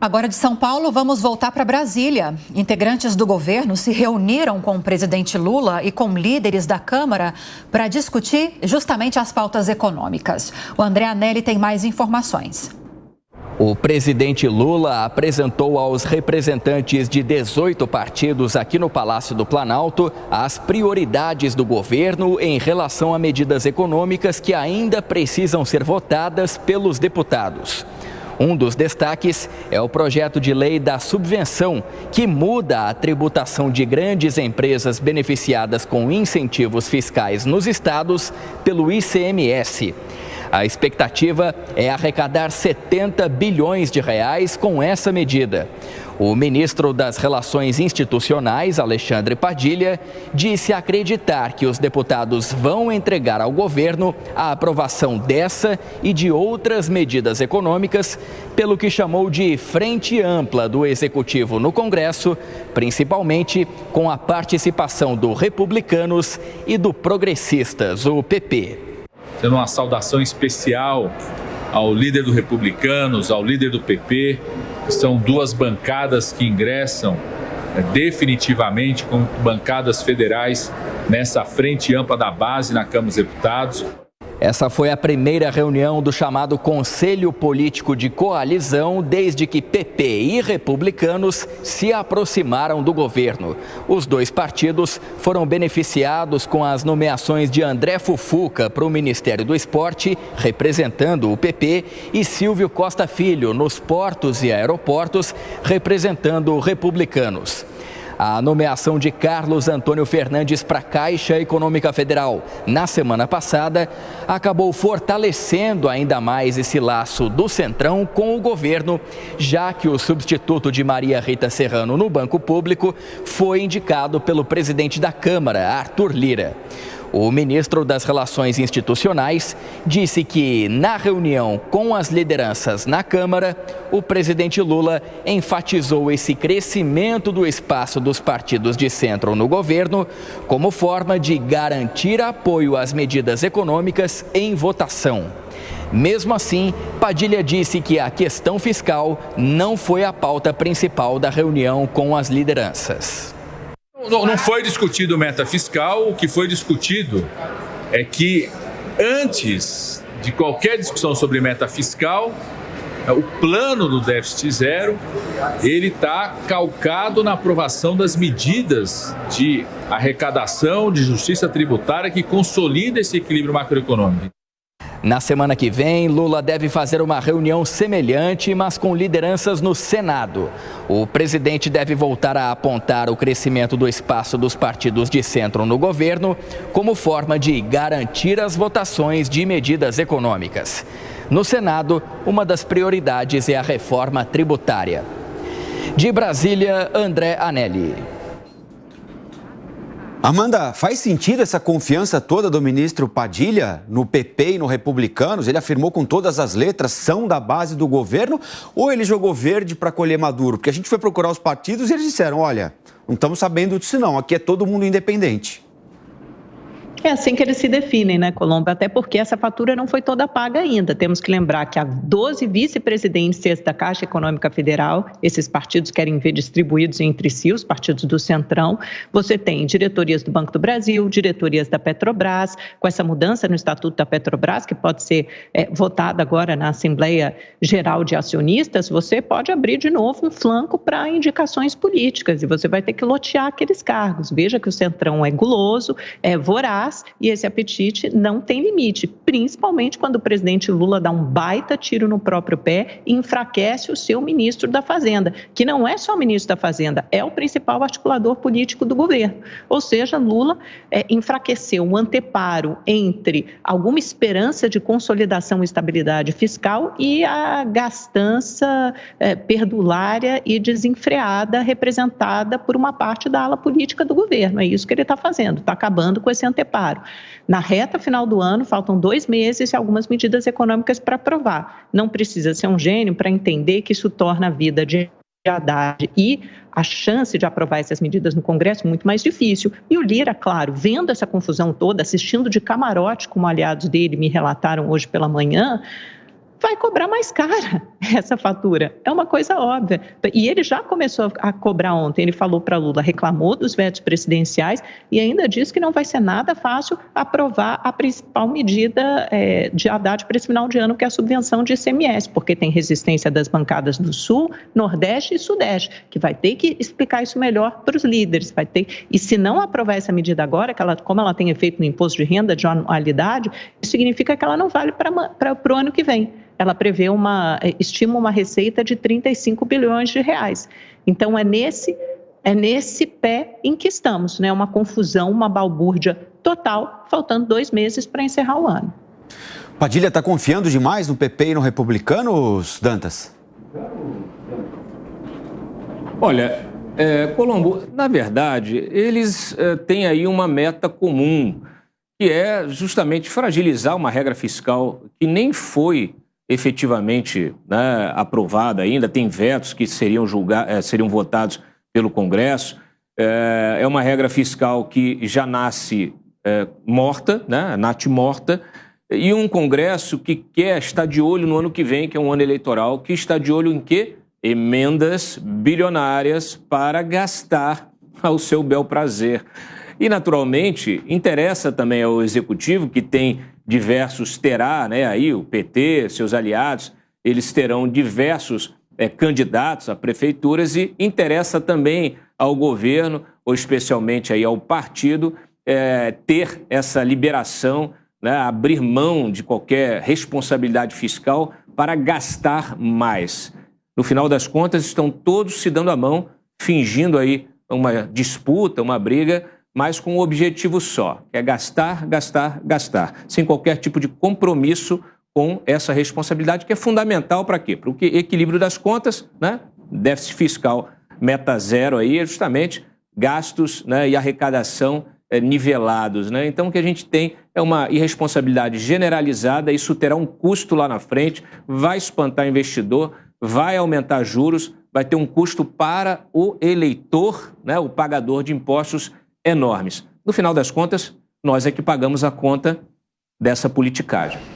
Agora de São Paulo, vamos voltar para Brasília. Integrantes do governo se reuniram com o presidente Lula e com líderes da Câmara para discutir justamente as pautas econômicas. O André Anelli tem mais informações. O presidente Lula apresentou aos representantes de 18 partidos aqui no Palácio do Planalto as prioridades do governo em relação a medidas econômicas que ainda precisam ser votadas pelos deputados. Um dos destaques é o projeto de lei da subvenção, que muda a tributação de grandes empresas beneficiadas com incentivos fiscais nos estados pelo ICMS. A expectativa é arrecadar 70 bilhões de reais com essa medida. O ministro das Relações Institucionais, Alexandre Padilha, disse acreditar que os deputados vão entregar ao governo a aprovação dessa e de outras medidas econômicas, pelo que chamou de frente ampla do Executivo no Congresso, principalmente com a participação do Republicanos e do Progressistas, o PP. Sendo uma saudação especial ao líder do Republicanos, ao líder do PP, que são duas bancadas que ingressam definitivamente como bancadas federais nessa frente ampla da base na Câmara dos Deputados. Essa foi a primeira reunião do chamado Conselho Político de Coalizão desde que PP e Republicanos se aproximaram do governo. Os dois partidos foram beneficiados com as nomeações de André Fufuca para o Ministério do Esporte, representando o PP, e Silvio Costa Filho nos portos e aeroportos, representando Republicanos. A nomeação de Carlos Antônio Fernandes para a Caixa Econômica Federal na semana passada acabou fortalecendo ainda mais esse laço do Centrão com o governo, já que o substituto de Maria Rita Serrano no Banco Público foi indicado pelo presidente da Câmara, Arthur Lira. O ministro das Relações Institucionais disse que, na reunião com as lideranças na Câmara, o presidente Lula enfatizou esse crescimento do espaço dos partidos de centro no governo como forma de garantir apoio às medidas econômicas em votação. Mesmo assim, Padilha disse que a questão fiscal não foi a pauta principal da reunião com as lideranças. Não foi discutido meta fiscal, o que foi discutido é que antes de qualquer discussão sobre meta fiscal, o plano do déficit zero, ele está calcado na aprovação das medidas de arrecadação, de justiça tributária que consolida esse equilíbrio macroeconômico. Na semana que vem, Lula deve fazer uma reunião semelhante, mas com lideranças no Senado. O presidente deve voltar a apontar o crescimento do espaço dos partidos de centro no governo como forma de garantir as votações de medidas econômicas. No Senado, uma das prioridades é a reforma tributária. De Brasília, André Anelli. Amanda, faz sentido essa confiança toda do ministro Padilha no PP e no Republicanos? Ele afirmou com todas as letras, são da base do governo, ou ele jogou verde para colher maduro? Porque a gente foi procurar os partidos e eles disseram, olha, não estamos sabendo disso não, aqui é todo mundo independente. É assim que eles se definem, né, Colombo? Até porque essa fatura não foi toda paga ainda. Temos que lembrar que há 12 vice-presidências da Caixa Econômica Federal, esses partidos querem ver distribuídos entre si, os partidos do Centrão. Você tem diretorias do Banco do Brasil, diretorias da Petrobras, com essa mudança no Estatuto da Petrobras, que pode ser votada agora na Assembleia Geral de Acionistas, você pode abrir de novo um flanco para indicações políticas e você vai ter que lotear aqueles cargos. Veja que o Centrão é guloso, é voraz, e esse apetite não tem limite, principalmente quando o presidente Lula dá um baita tiro no próprio pé e enfraquece o seu ministro da Fazenda, que não é só o ministro da Fazenda, é o principal articulador político do governo. Ou seja, Lula enfraqueceu um anteparo entre alguma esperança de consolidação e estabilidade fiscal e a gastança perdulária e desenfreada representada por uma parte da ala política do governo. É isso que ele está fazendo, está acabando com esse anteparo. Na reta final do ano, faltam 2 meses e algumas medidas econômicas para aprovar. Não precisa ser um gênio para entender que isso torna a vida de Haddad e a chance de aprovar essas medidas no Congresso muito mais difícil. E o Lira, claro, vendo essa confusão toda, assistindo de camarote, como aliados dele me relataram hoje pela manhã, vai cobrar mais cara. essa fatura? É uma coisa óbvia. E ele já começou a cobrar ontem. Ele falou para Lula, reclamou dos vetos presidenciais e ainda disse que não vai ser nada fácil aprovar a principal medida de Haddad para esse final de ano, que é a subvenção de ICMS, porque tem resistência das bancadas do Sul, Nordeste e Sudeste, que vai ter que explicar isso melhor para os líderes. E se não aprovar essa medida agora, como ela tem efeito no imposto de renda de anualidade, isso significa que ela não vale para o ano que vem. Ela estima uma receita de 35 bilhões de reais. Então, é nesse pé em que estamos, né? Uma confusão, uma balbúrdia total, faltando 2 meses para encerrar o ano. Padilha está confiando demais no PP e no Republicanos, Dantas? Olha, Colombo, na verdade, eles têm aí uma meta comum, que é justamente fragilizar uma regra fiscal que nem foi efetivamente, né, aprovada ainda, tem vetos que seriam votados pelo Congresso. É uma regra fiscal que já nasce morta, né, morta, e um Congresso que quer estar de olho no ano que vem, que é um ano eleitoral, que está de olho em quê? Emendas bilionárias para gastar ao seu bel prazer. E, naturalmente, interessa também ao Executivo, que tem terá, né, aí o PT, seus aliados, eles terão diversos candidatos a prefeituras e interessa também ao governo, ou especialmente aí ao partido, ter essa liberação, né, abrir mão de qualquer responsabilidade fiscal para gastar mais. No final das contas, estão todos se dando a mão, fingindo aí uma disputa, uma briga, mas com um objetivo só, que é gastar, gastar, gastar, sem qualquer tipo de compromisso com essa responsabilidade, que é fundamental para quê? Para o equilíbrio das contas, né? Déficit fiscal, meta zero aí, é justamente gastos, né, e arrecadação nivelados, né? Então, o que a gente tem é uma irresponsabilidade generalizada, isso terá um custo lá na frente, vai espantar investidor, vai aumentar juros, vai ter um custo para o eleitor, né, o pagador de impostos enormes. No final das contas, nós é que pagamos a conta dessa politicagem.